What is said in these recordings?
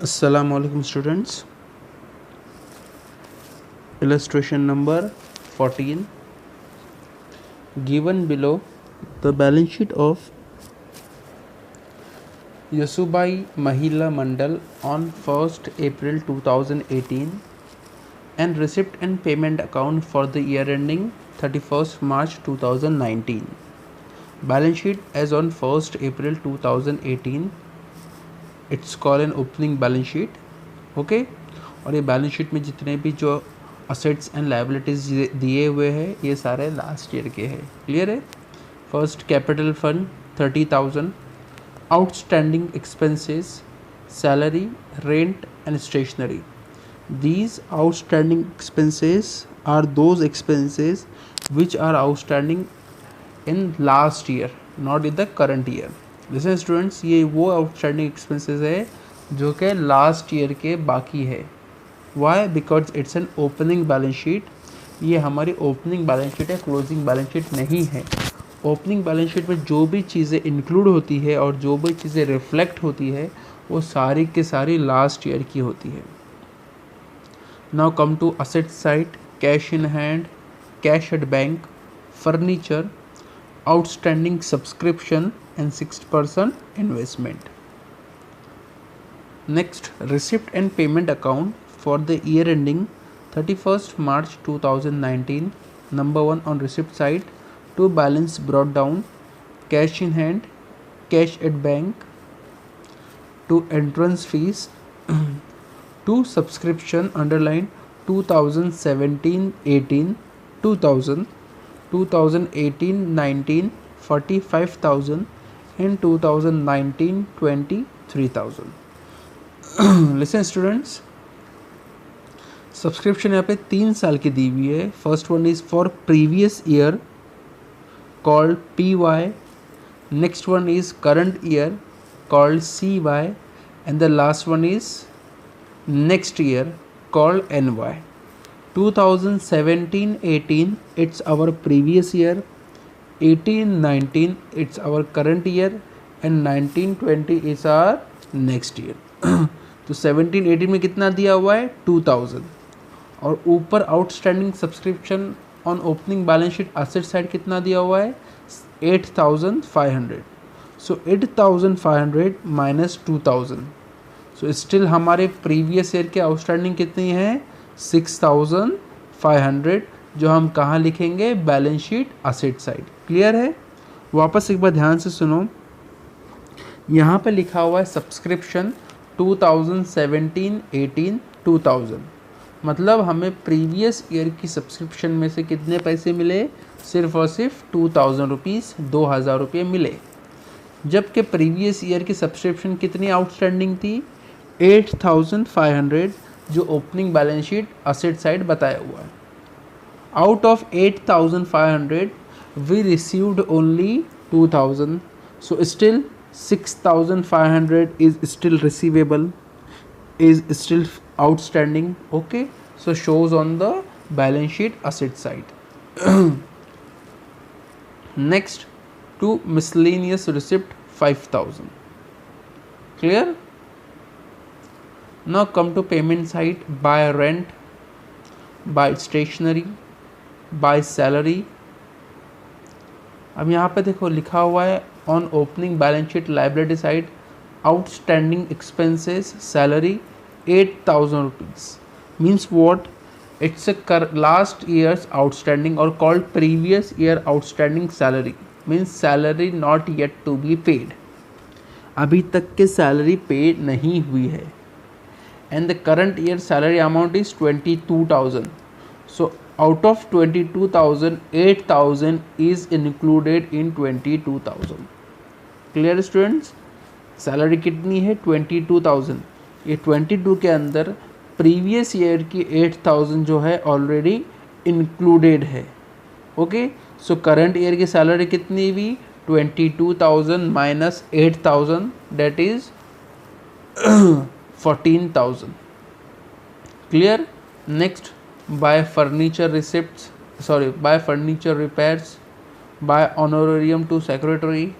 Assalamualaikum students. Illustration number 14. Given below the balance sheet of Yasubai Mahila Mandal on 1st April 2018 and receipt and payment account for the year ending 31st March 2019. Balance sheet as on 1st April 2018. It's called an opening balance sheet. Okay और ये balance sheet में जितने भी जो assets and liabilities दिए हुए हैं ये सारे लास्ट ईयर के हैं. क्लियर है. First capital fund 30,000, outstanding expenses salary rent and stationery. These outstanding expenses are those expenses which are outstanding in last year, not in the current year. Listen students, ये वो outstanding expenses है जो कि last year के बाकी है. Why? Because it's an opening balance sheet. ये हमारी ओपनिंग बैलेंस शीट है, क्लोजिंग बैलेंस शीट नहीं है. ओपनिंग बैलेंस शीट में जो भी चीज़ें इंक्लूड होती है और जो भी चीज़ें रिफ्लेक्ट होती है वो सारी की सारी लास्ट ईयर की होती है. Now come to asset side. Cash in hand, cash at bank, furniture, outstanding subscription and 6% investment. Next, receipt and payment account for the year ending 31st March 2019. Number 1 on receipt side, to balance brought down, cash in hand, cash at bank, to entrance fees, to subscription underline 2017-18, 2000, 2018-19 45,000 and 2019-20 3,000. Listen students, subscription यहाँ पे 3 साल की दी हुई है. First one is for previous year called PY, next one is current year called CY and the last one is next year called NY. 2017-18 it's our previous year, 18-19 it's our current year and 19-20 is our next year. तो 17-18 में कितना दिया हुआ है 2000 और ऊपर outstanding subscription on opening balance sheet asset side कितना दिया हुआ है 8,500. सो 8,500 माइनस 2000. सो स्टिल हमारे प्रीवियस ईयर के आउटस्टैंडिंग कितनी है 6,500 जो हम कहाँ लिखेंगे balance sheet asset side. Clear है. वापस एक बार ध्यान से सुनो. यहाँ पे लिखा हुआ है सब्सक्रिप्शन 2017-18 2000 मतलब हमें प्रीवियस ईयर की सब्सक्रिप्शन में से कितने पैसे मिले सिर्फ और सिर्फ 2,000 रुपीज़ 2,000 रुपये मिले. जबकि प्रीवियस ईयर की सब्सक्रिप्शन कितनी आउटस्टैंडिंग थी 8,500 जो opening balance sheet asset side बताया हुआ है. Out of 8,500 we received only 2,000. So still 6,500 is still receivable, is still outstanding. Okay, so shows on the balance sheet asset side. Next, to miscellaneous receipt 5,000. Clear. Now come to payment side. Buy rent, buy stationery, buy salary. अब यहाँ पे देखो लिखा हुआ है on opening balance sheet liability side outstanding expenses salary 8,000 rupees means what? It's a last year's outstanding or called previous year outstanding salary means salary not yet to be paid. अभी तक के सैलरी पे नहीं हुई है and the current year salary amount is 22,000. So out of 22,000 8,000 is included in 22,000. Clear students. Salary कितनी है 22,000. ये 22 के अंदर प्रीवियस ईयर की 8,000 जो है ऑलरेडी इंक्लूडेड है. ओके, सो करंट ईयर की सैलरी कितनी हुई 22,000 minus 8,000 that is 14,000. Clear. Next, by furniture receipts by furniture repairs, by honorarium to secretary,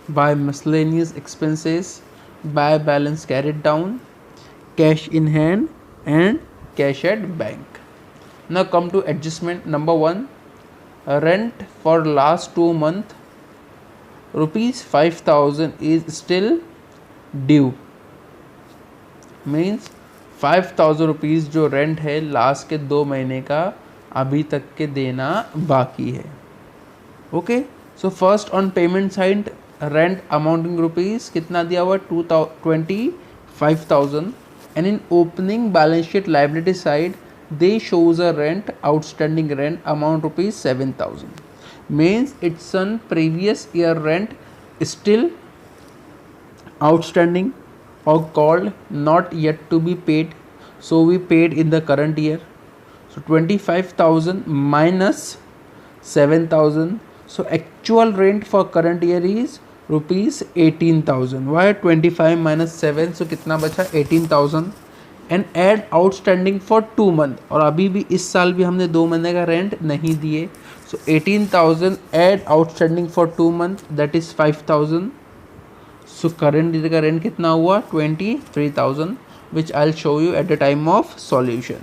by miscellaneous expenses, by balance carried down, cash in hand and cash at bank. Now come to adjustment number 1. Rent for last 2 months rupees 5000 is still due. Means 5000 rupees जो rent है last के 2 महीने का अभी तक के देना बाकी है. Okay, so first on payment side rent amounting rupees कितना दिया हुआ 25,000 and in opening balance sheet liability side they shows a rent outstanding rent amount rupees 7,000. Means it's on previous year rent still outstanding or called not yet to be paid, so we paid in the current year. So 25,000 minus 7,000, so actual rent for current year is rupees 18,000. Why 25 minus 7, so कितना बचा 18,000 and add outstanding for 2 month. और अभी भी इस साल भी हमने 2 महीने का रेंट नहीं दिए, so 18,000 add outstanding for 2 month, that is 5,000. So current year का रेंट कितना हुआ 23,000 which I will show you at the time of solution.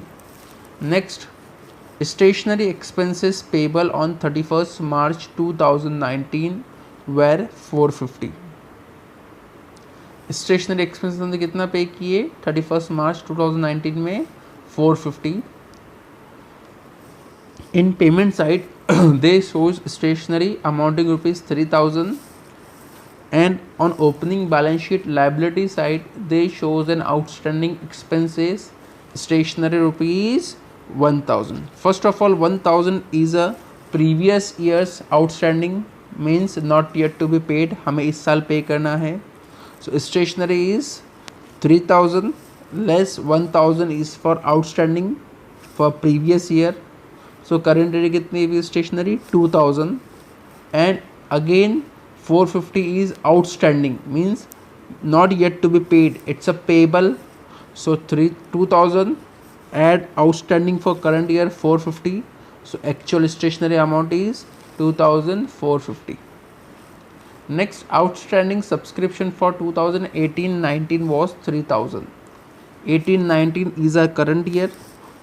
Next, stationery expenses payable on 31st March 2019 were 450. Stationery expenses हमने कितना pay किए 31st March 2019 में 450. In payment side they shows stationery amounting rupees 3,000 and on opening balance sheet liability side they shows an outstanding expenses stationery rupees 1,000. First of all 1,000 is a previous year's outstanding, means not yet to be paid, हमें इस साल पे करना है. So stationery is 3,000 less 1,000 is for outstanding for previous year. So current year कितनी भी stationery 2,000 and again 450 is outstanding, means not yet to be paid, it's a payable. So 2,000 add outstanding for current year 450, so actual stationery amount is 2,450. Next, outstanding subscription for 2018-19 was 3,000. 18-19 is a current year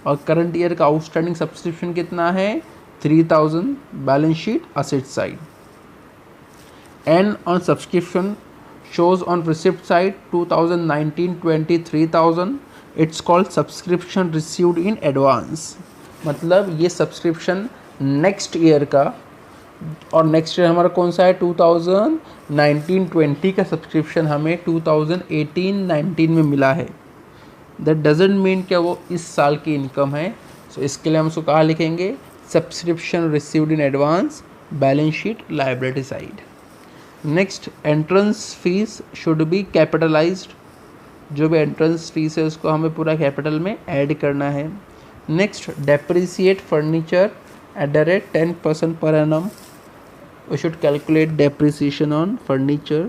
और current year का outstanding subscription कितना है 3,000. Balance sheet asset side. And on subscription shows on receipt side 2019-20 3,000. It's called subscription received in advance. मतलब ये subscription next year का, और next year हमारा कौन सा है 2019-20 का सब्सक्रिप्शन हमें 2018-19 में मिला है. दैट डजेंट मीन क्या वो इस साल की इनकम है. सो इसके लिए हम उसको कहाँ लिखेंगे subscription received in advance, balance sheet liability side. Next, entrance fees should be capitalised. जो भी एंट्रेंस फीस है उसको हमें पूरा कैपिटल में ऐड करना है. Next, depreciate furniture at the rate 10% per annum. We should calculate depreciation on furniture,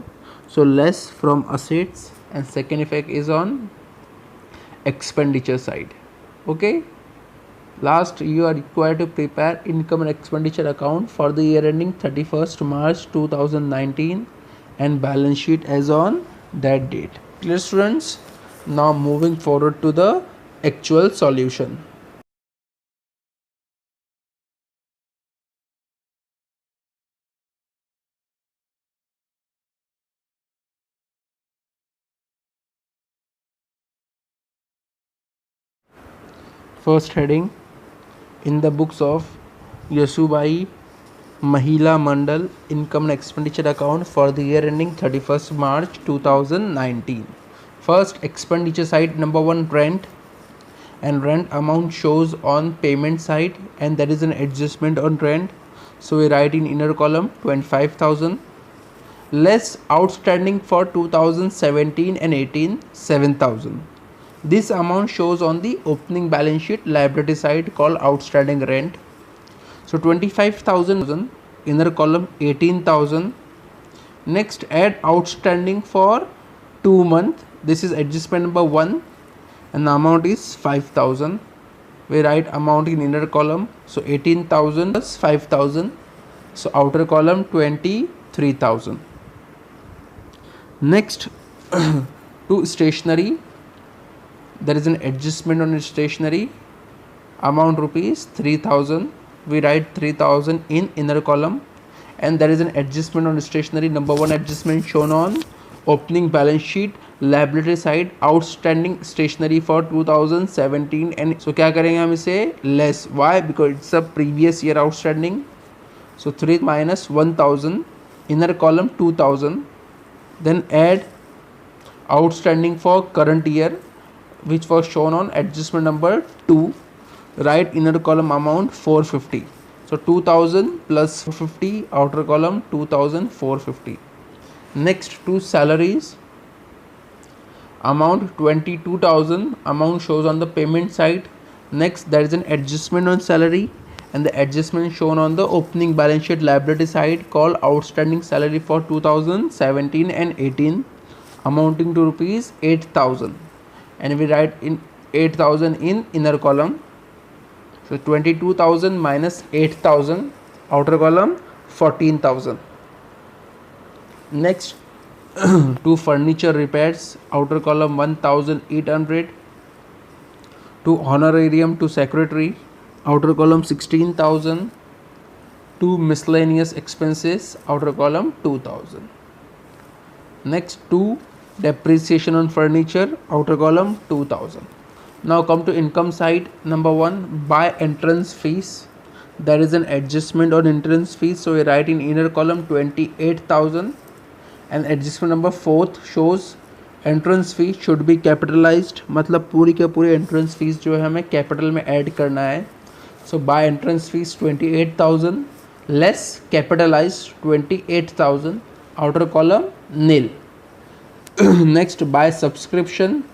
so less from assets, and second effect is on expenditure side. Okay, last you are required to prepare income and expenditure account for the year ending 31st March 2019 and balance sheet as on that date. Clear students? Now moving forward to the actual solution. First heading, in the books of Yasubai Mahila Mandal income and expenditure account for the year ending 31st March 2019. First, expenditure side number 1 rent, and rent amount shows on payment side, and there is an adjustment on rent, so we write in inner column 25,000 less outstanding for 2017 and 18 7,000. This amount shows on the opening balance sheet liability side called outstanding rent. So 25,000 inner column 18,000. Next, add outstanding for 2 months. This is adjustment number 1 and the amount is 5,000. We write amount in inner column, so 18,000 plus 5,000, so outer column 23,000. Next, to stationery, there is an adjustment on stationery, amount rupees 3000, we write 3000 in inner column. And there is an adjustment on stationery, number 1 adjustment shown on opening balance sheet liability side, outstanding stationery for 2017, and so क्या करेंगे हम इसे less, why, because it's a previous year outstanding. So 3 minus 1000, inner column 2000, then add outstanding for current year which was shown on adjustment number 2, right inner column amount 450. So 2000 plus 450, outer column 2450. Next to salaries, amount 22,000, amount shows on the payment side. Next there is an adjustment on salary, and the adjustment shown on the opening balance sheet liability side called outstanding salary for 2017 and 18, amounting to rupees 8,000, and we write in 8,000 in inner column. So 22,000 minus 8,000, outer column 14,000. Next to furniture repairs, outer column 1,800. To honorarium to secretary, outer column 16,000. To miscellaneous expenses, outer column 2,000. Next to depreciation on furniture, outer column 2,000. Now come to income side. Number 1, by entrance fees, there is an adjustment on entrance fees, so we write in inner column 28,000, and adjustment number 4 shows entrance fee should be capitalized, मतलब पूरी के पूरी entrance fees जो है हमें capital में add करना है. So by entrance fees 28,000 less capitalized 28,000, outer column nil. Next, by subscription,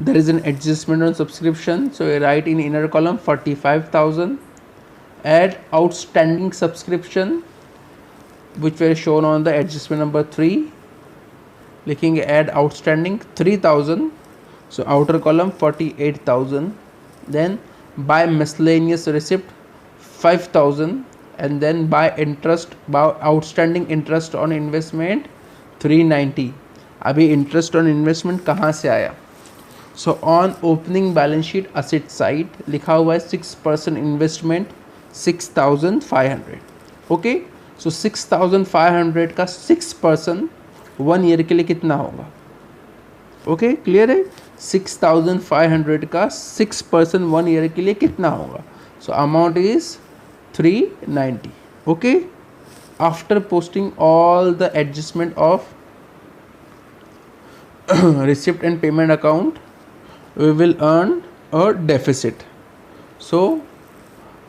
there is an adjustment on subscription, so we write in inner column 45,000. Add outstanding subscription which were shown on the adjustment number 3, लिखेंगे add outstanding 3,000, so outer column 48,000. Then by miscellaneous receipt 5,000, and then by interest, by outstanding interest on investment 390. अभी interest on investment कहाँ से आया? So on opening balance sheet asset side लिखा हुआ है 6% investment 6,500. Okay, so 6,500 का 6% 1 year के लिए कितना होगा? ओके, क्लियर है? 6,500 का 6% 1 ईयर के लिए कितना होगा? So amount is 390. Okay, after posting all the adjustment of receipt and payment account, we will earn a deficit. So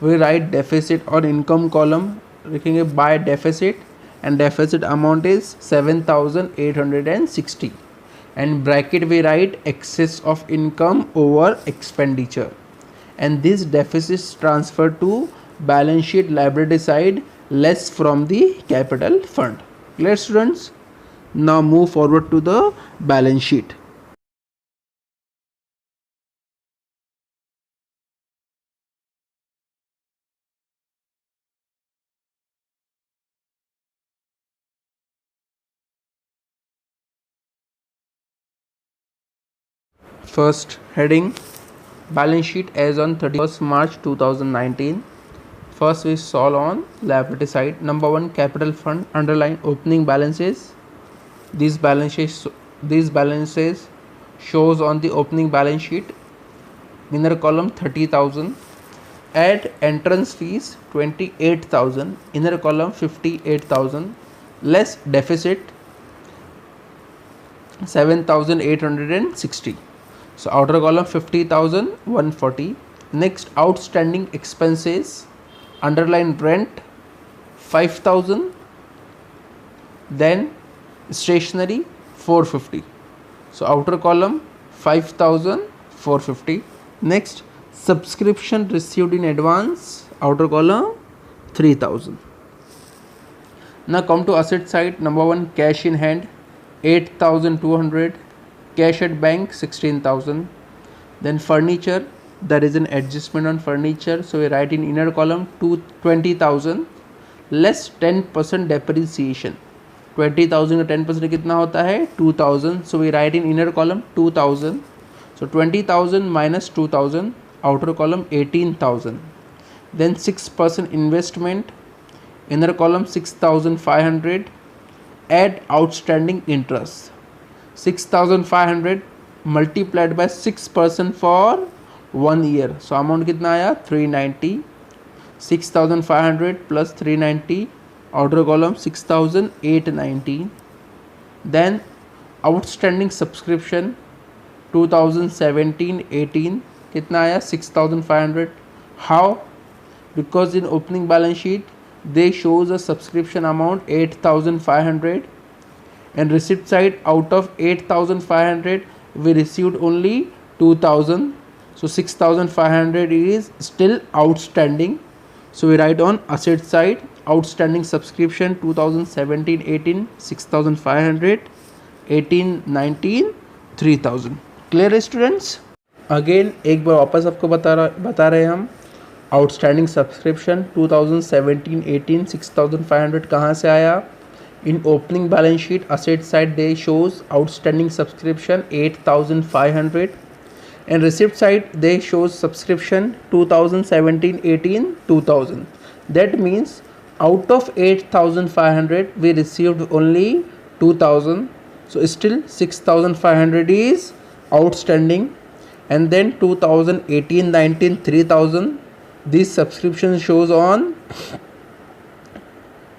we write deficit on income column, लिखेंगे by deficit, and deficit amount is 7,860, and bracket we write excess of income over expenditure, and this deficit is transferred to balance sheet liability side less from the capital fund. Clear, students? Now move forward to the balance sheet. First heading, balance sheet as on 31st March 2019. First we solve on liability side. Number 1, capital fund, underline opening balances. These balances shows on the opening balance sheet. Inner column 30,000. Add entrance fees 28,000. Inner column 58,000. Less deficit 7,860. So outer column 50,140. Next, outstanding expenses, underline rent 5,000. Then stationery 450. So outer column 5,450. Next, subscription received in advance, outer column 3,000. Now come to asset side. Number 1, cash in hand 8,200. Cash at bank 16,000. Then furniture, there is an adjustment on furniture, so we write in inner column 20,000 less 10% depreciation. 20,000 का 10% कितना होता है? 2,000. So we write in inner column 2,000. So 20,000 minus 2,000, outer column 18,000. Then 6% investment, inner column 6,500. Add outstanding interest. 6,500 multiplied by 6% for 1 year. So amount कितना आया 390. 6,500 plus 390, outer column 6,890. Then outstanding subscription 2017-18 कितना आया 6,500. How? Because in opening balance sheet they shows a subscription amount 8,500, and receipt side out of 8,500 we received only 2,000. So 6,500 is still outstanding. So we write on asset side outstanding subscription 2017-18 6,500, 18-19 3,000. Clear है students? Again एक बार वापस आपको बता रहे हम outstanding subscription 2017-18 6,500 कहाँ से आया. इन opening balance sheet asset side they shows outstanding subscription 8,500, and receipt side they shows subscription 2017-18 2,000. That means out of 8,500 we received only 2,000. So still 6,500 is outstanding, and then 2018-19 3,000. This subscription shows on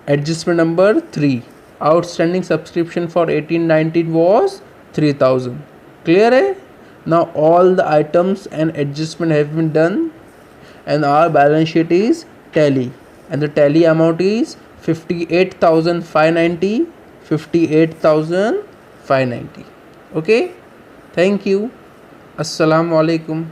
adjustment number 3. Outstanding subscription for 18-19 was 3,000. Clear है? Now all the items and adjustment have been done, and our balance sheet is tally, and the tally amount is 58,590. 58,590. Okay, thank you. Assalamu alaikum.